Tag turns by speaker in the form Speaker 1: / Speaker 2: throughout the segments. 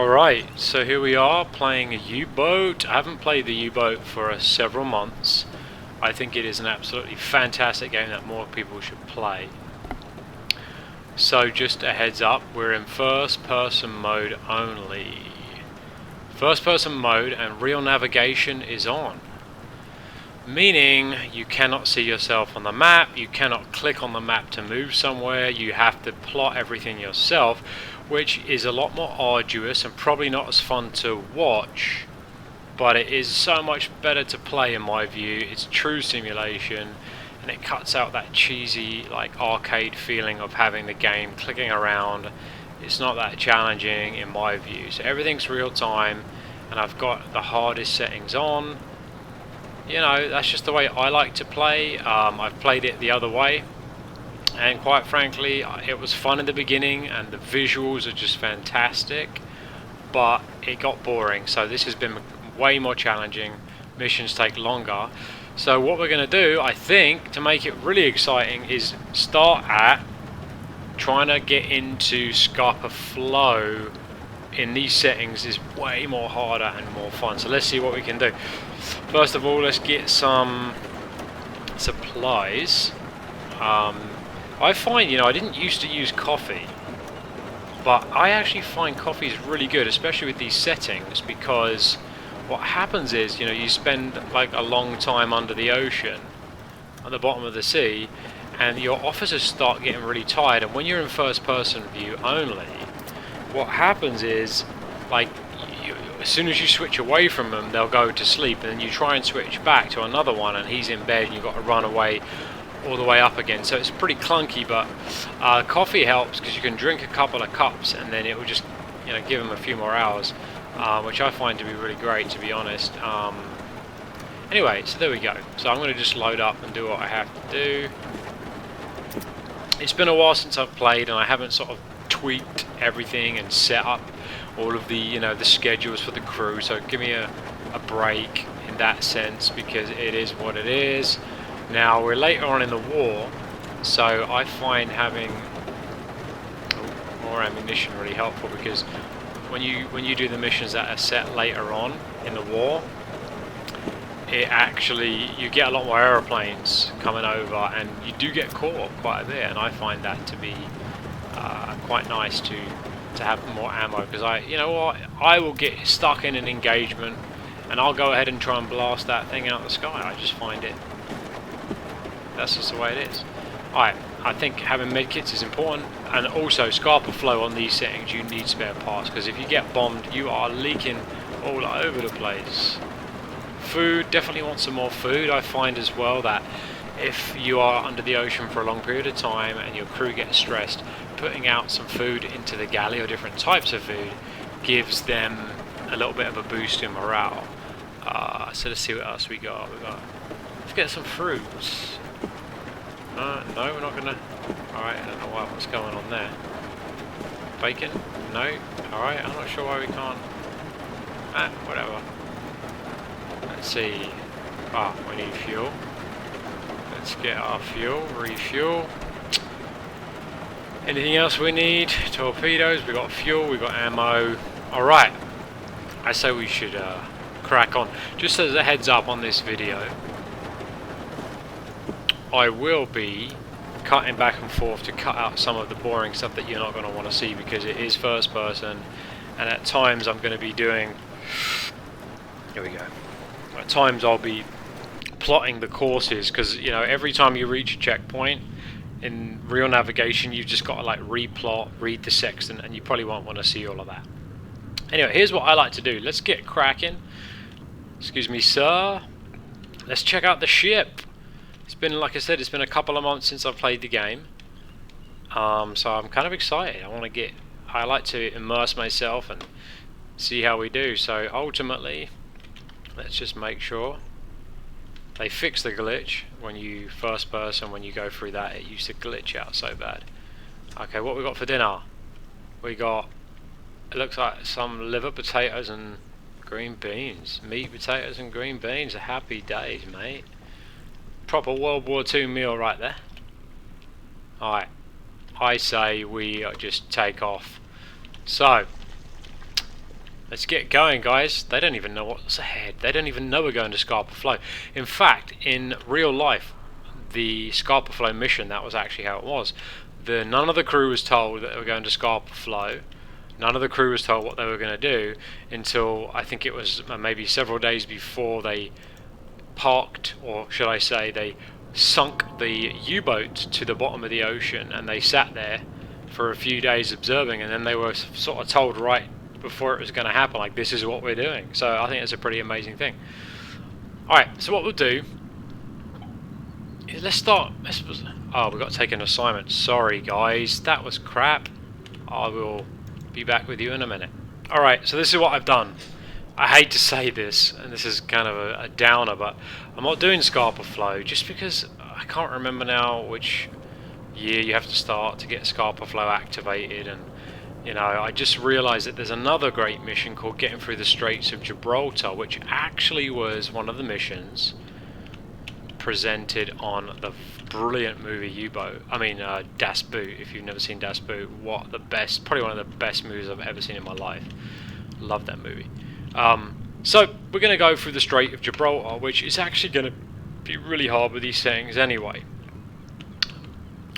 Speaker 1: Alright, so here we are playing a U-Boat. I haven't played the U-Boat for several months. I think it is an absolutely fantastic game that more people should play. So just a heads up, we're in first person mode only. First person mode and real navigation is on. Meaning you cannot see yourself on the map, you cannot click on the map to move somewhere, you have to plot everything yourself, which is a lot more arduous and probably not as fun to watch, but it is so much better to play in my view. It's true simulation and it cuts out that cheesy like arcade feeling of having the game clicking around. It's not that challenging in my view, so everything's real time and I've got the hardest settings on. You know, that's just the way I like to play. I've played it the other way, and quite frankly, it was fun in the beginning, and the visuals are just fantastic. But it got boring, so this has been way more challenging. Missions take longer. So what we're going to do, I think, to make it really exciting, is start at trying to get into Scarpa Flow. In these settings is way more harder and more fun. So let's see what we can do. First of all, let's get some supplies. I find, you know, I didn't used to use coffee, but I actually find coffee is really good, especially with these settings, because what happens is, you know, you spend like a long time under the ocean, at the bottom of the sea, and your officers start getting really tired, and when you're in first person view only, what happens is, like, as soon as you switch away from them, they'll go to sleep, and then you try and switch back to another one, and he's in bed, and you've got to run away all the way up again. So it's pretty clunky, but coffee helps because you can drink a couple of cups, and then it will just, you know, give them a few more hours, which I find to be really great, to be honest. Anyway, so there we go. So I'm going to just load up and do what I have to do. It's been a while since I've played, and I haven't sort of tweaked everything and set up all of the, you know, the schedules for the crew, so give me a break in that sense, because it is what it is. Now we're later on in the war, so I find having more ammunition really helpful, because when you do the missions that are set later on in the war, it actually, you get a lot more aeroplanes coming over, and you do get caught quite a bit, and I find that to be quite nice to have more ammo, because you know what, I will get stuck in an engagement and I'll go ahead and try and blast that thing out of the sky. I just find it, that's just the way it is. Alright, I think having medkits is important, and also Scarpa Flow on these settings, you need spare parts, because if you get bombed, you are leaking all over the place. Food, definitely want some more food. I find as well that if you are under the ocean for a long period of time and your crew gets stressed, putting out some food into the galley, or different types of food, gives them a little bit of a boost in morale. So let's see what else we got. Let's get some fruits. No, we're not gonna. Alright, I don't know what's going on there. Bacon? No. Alright, I'm not sure why we can't. Whatever. Let's see. We need fuel. Let's get our fuel, refuel. Anything else we need? Torpedoes, we got fuel, we got ammo. Alright, I say we should crack on. Just as a heads up on this video, I will be cutting back and forth to cut out some of the boring stuff that you're not going to want to see, because it is first person, and at times I'm going to be doing, here we go, at times I'll be plotting the courses, because, you know, every time you reach a checkpoint in real navigation, you've just got to like replot, read the sextant, and you probably won't want to see all of that. Anyway, here's what I like to do. Let's get cracking. Excuse me, sir. Let's check out the ship. It's been, like I said, it's been a couple of months since I've played the game, so I'm kind of excited. I like to immerse myself and see how we do. So ultimately, let's just make sure they fix the glitch when you first person, when you go through that, it used to glitch out so bad. Okay, what we got for dinner? We got, it looks like some liver potatoes and green beans. Meat, potatoes and green beans. Happy days, mate. Proper World War II meal right there. Alright, I say we just take off. So, Let's get going, guys. They don't even know what's ahead. They don't even know we're going to Scarpa Flow. In fact, in real life, the Scarpa Flow mission, that was actually how it was. None of the crew was told that they were going to Scarpa Flow. None of the crew was told what they were going to do until I think it was maybe several days before they parked, or should I say they sunk the U-boat to the bottom of the ocean, and they sat there for a few days observing, and then they were sort of told right before it was going to happen, like, this is what we're doing. So I think it's a pretty amazing thing. Alright, so what we'll do is let's start. Oh, we've got to take an assignment. Sorry guys, that was crap. I will be back with you in a minute. Alright, so this is what I've done. I hate to say this, and this is kind of a downer, but I'm not doing Scarpa Flow just because I can't remember now which year you have to start to get Scarpa Flow activated, and you know, I just realised that there's another great mission called Getting Through the Straits of Gibraltar, which actually was one of the missions presented on the brilliant movie Uboat. I mean, Das Boot. If you've never seen Das Boot, probably one of the best movies I've ever seen in my life. Love that movie. So we're going to go through the Strait of Gibraltar, which is actually going to be really hard with these settings anyway.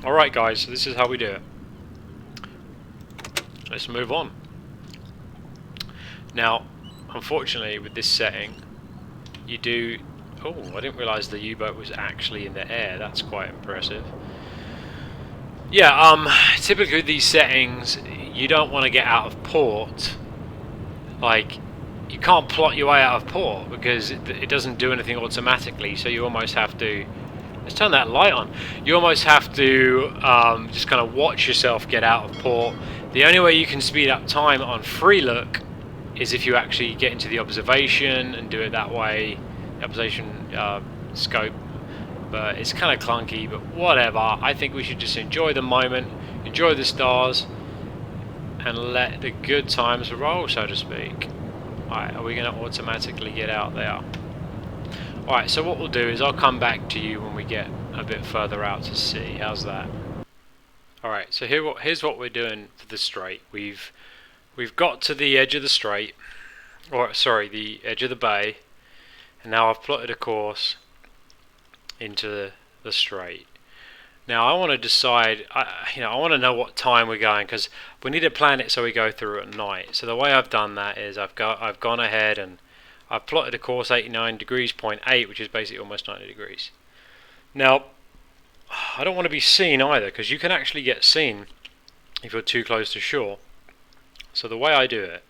Speaker 1: Alright guys, so this is how we do it. Let's move on. Now, unfortunately with this setting, you do... Oh, I didn't realise the U-boat was actually in the air. That's quite impressive. Yeah, typically with these settings, you don't want to get out of port. Like, you can't plot your way out of port because it doesn't do anything automatically, so you almost have to... Let's turn that light on. You almost have to just kind of watch yourself get out of port. The only way you can speed up time on free look is if you actually get into the observation and do it that way. The observation scope. But it's kind of clunky, but whatever. I think we should just enjoy the moment, enjoy the stars, and let the good times roll, so to speak. Alright, are we going to automatically get out there? Alright, so what we'll do is I'll come back to you when we get a bit further out to sea. How's that? Alright, so here's what we're doing for the Strait. We've got to the edge of the Strait, or sorry, the edge of the bay, and now I've plotted a course into the Strait. Now I want to decide, I want to know what time we're going, because we need to plan it so we go through at night. So the way I've done that is I've gone ahead and I've plotted a course 89 degrees, 0.8, which is basically almost 90 degrees. Now, I don't want to be seen either, because you can actually get seen if you're too close to shore. So the way I do it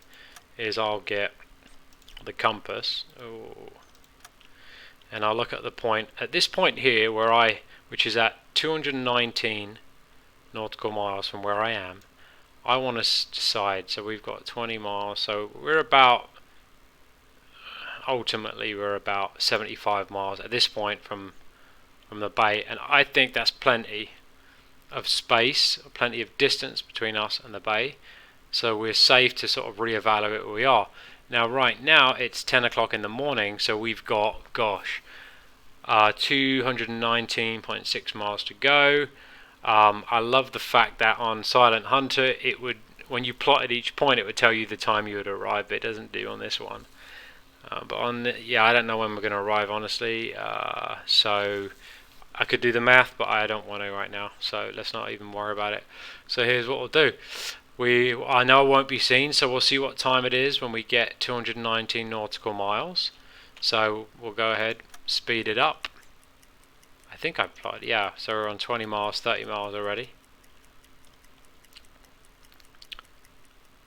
Speaker 1: is I'll get the compass, and I'll look at the point, at this point here, which is at 219 nautical miles from where I am. I want to decide, so we've got 20 miles, so we're about... Ultimately we're about 75 miles at this point from the bay, and I think that's plenty of space, plenty of distance between us and the bay, so we're safe to sort of reevaluate where we are. Now right now it's 10 o'clock in the morning, so we've got 219.6 miles to go. I love the fact that on Silent Hunter it would, when you plotted each point, it would tell you the time you would arrive, but it doesn't do on this one. But on I don't know when we're going to arrive, honestly, so I could do the math, but I don't want to right now, so let's not even worry about it. So here's what we'll do. I know it won't be seen, so we'll see what time it is when we get 219 nautical miles. So we'll go ahead, speed it up. I think I've plotted, yeah, so we're on 20 miles, 30 miles already.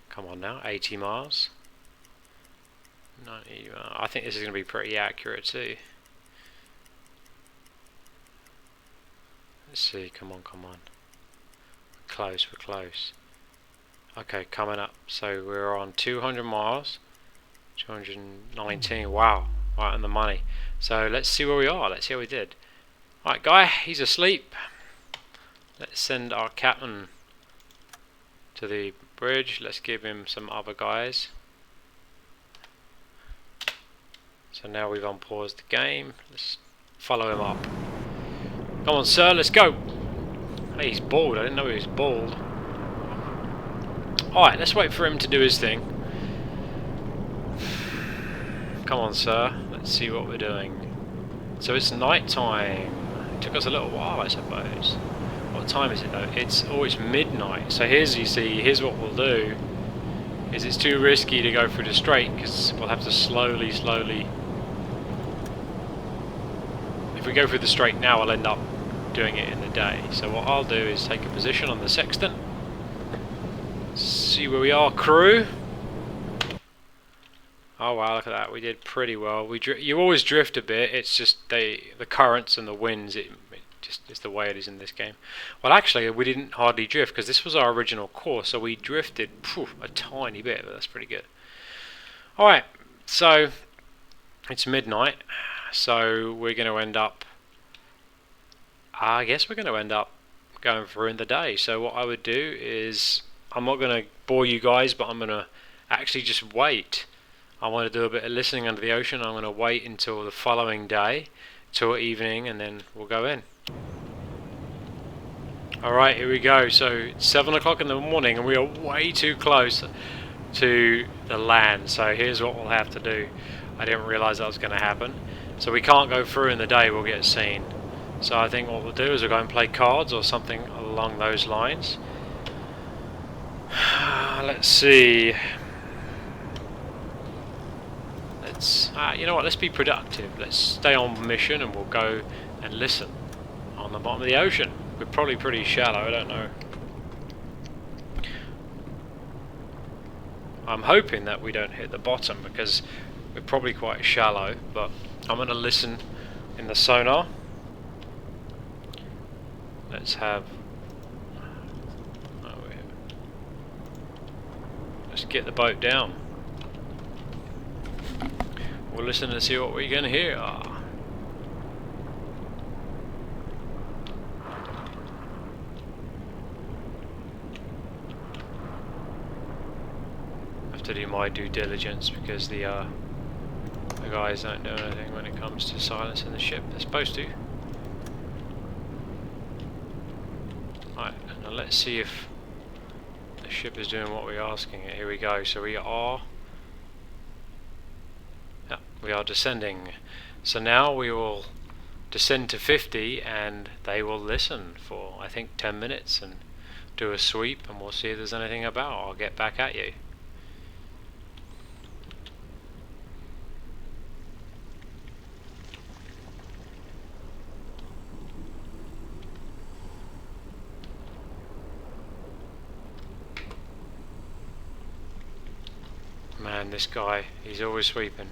Speaker 1: Come on now, 80 miles. 90, I think this is going to be pretty accurate too. Let's see, come on. We're close. Okay, coming up. So we're on 200 miles, 219, wow, right on the money. So let's see where we are, let's see how we did. Alright guy, he's asleep. Let's send our captain to the bridge, let's give him some other guys. So now we've unpaused the game. Let's follow him up. Come on, sir, let's go. Hey, he's bald. I didn't know he was bald. Alright, let's wait for him to do his thing. Come on, sir. Let's see what we're doing. So it's night time. It took us a little while, I suppose. What time is it though? It's midnight. So here's what we'll do. Is it's too risky to go through the Strait because we'll have to slowly. If we go through the Strait now, I'll end up doing it in the day. So what I'll do is take a position on the sextant. See where we are, crew. Oh wow, look at that. We did pretty well. You always drift a bit. It's just the currents and the winds. It's the way it is in this game. Well, actually, we didn't hardly drift because this was our original course, so we drifted a tiny bit, but that's pretty good. All right, so it's midnight, so we're going to end up. I guess we're going to end up going through in the day. So what I would do is, I'm not going to bore you guys, but I'm going to actually just wait. I want to do a bit of listening under the ocean. I'm going to wait until the following day, till evening, and then we'll go in. Alright, here we go. So it's 7 o'clock in the morning and we are way too close to the land. So here's what we'll have to do. I didn't realise that was going to happen. So we can't go through in the day, we'll get seen. So I think what we'll do is we'll go and play cards or something along those lines. Let's see. You know what, let's be productive. Let's stay on mission and we'll go and listen on the bottom of the ocean. We're probably pretty shallow, I don't know. I'm hoping that we don't hit the bottom because we're probably quite shallow, but I'm going to listen in the sonar. Let's get the boat down. We'll listen and see what we can hear. To do my due diligence because the guys don't do anything when it comes to silencing the ship. They're supposed to. Right, now let's see if the ship is doing what we're asking it. Here we go. So we are descending. So now we will descend to 50 and they will listen for I think 10 minutes and do a sweep and we'll see if there's anything about. I'll get back at you. Man, this guy, he's always sweeping.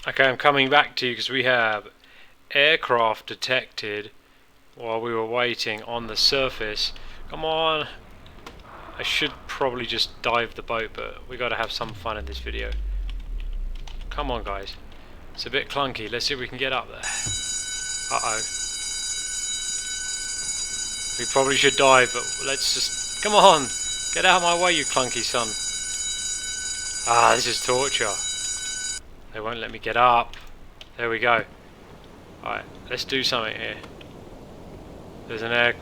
Speaker 1: Okay, I'm coming back to you because we have aircraft detected while we were waiting on the surface. Come on! I should probably just dive the boat, but we got to have some fun in this video. Come on, guys. It's a bit clunky. Let's see if we can get up there. Uh-oh. We probably should dive, but let's just... Come on! Get out of my way, you clunky son. Ah, this is torture. They won't let me get up. There we go. Alright, let's do something here. There's an air...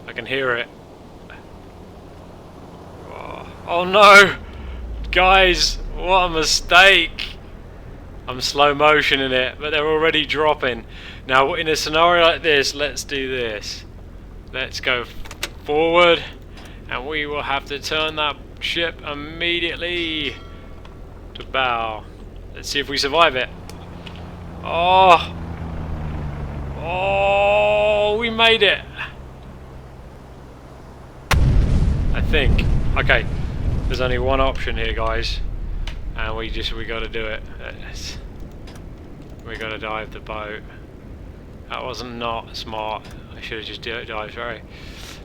Speaker 1: I can hear it. Oh no! Guys, what a mistake! I'm slow motioning it, but they're already dropping. Now, in a scenario like this, let's do this. Let's go forward, and we will have to turn that ship immediately to bow. Let's see if we survive it. Oh! Oh, we made it! I think. Okay, there's only one option here, guys, and we gotta do it. We gotta dive the boat. That wasn't not smart. I should have just dived. Sorry.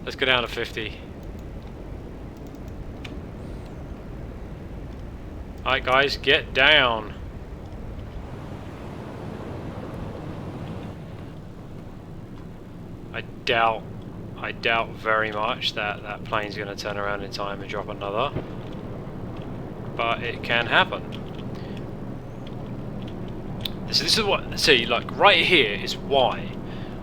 Speaker 1: Let's go down to 50. Alright, guys, get down. I doubt very much that that plane's going to turn around in time and drop another, but it can happen. So this is what, see, like right here is why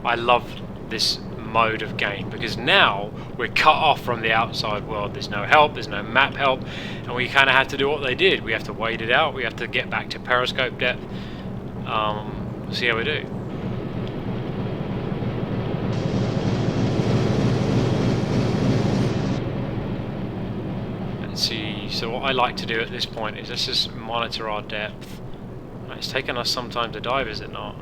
Speaker 1: I love this mode of game, because now we're cut off from the outside world. There's no help, there's no map help, and we kind of have to do what they did. We have to wait it out, we have to get back to periscope depth. See how we do. See, so what I like to do at this point is let's just monitor our depth. It's taken us some time to dive, is it not?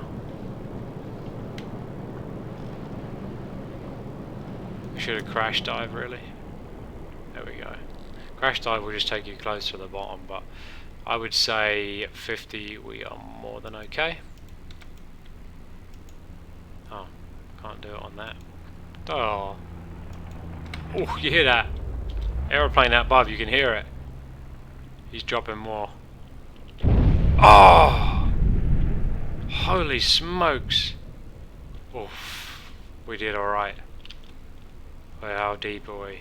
Speaker 1: We should have crash dive, really. There we go. Crash dive will just take you close to the bottom, but I would say at 50 we are more than okay. Oh, can't do it on that. Oh, oh, you hear that? Aeroplane out above, you can hear it. He's dropping more. Oh! Holy smokes! Oof. We did alright. Well, how deep are we?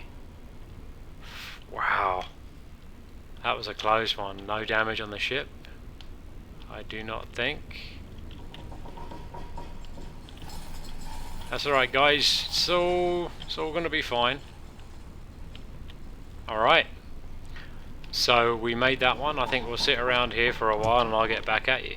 Speaker 1: Wow. That was a close one. No damage on the ship, I do not think. That's alright, guys. It's all gonna be fine. Alright, so we made that one. I think we'll sit around here for a while and I'll get back at you.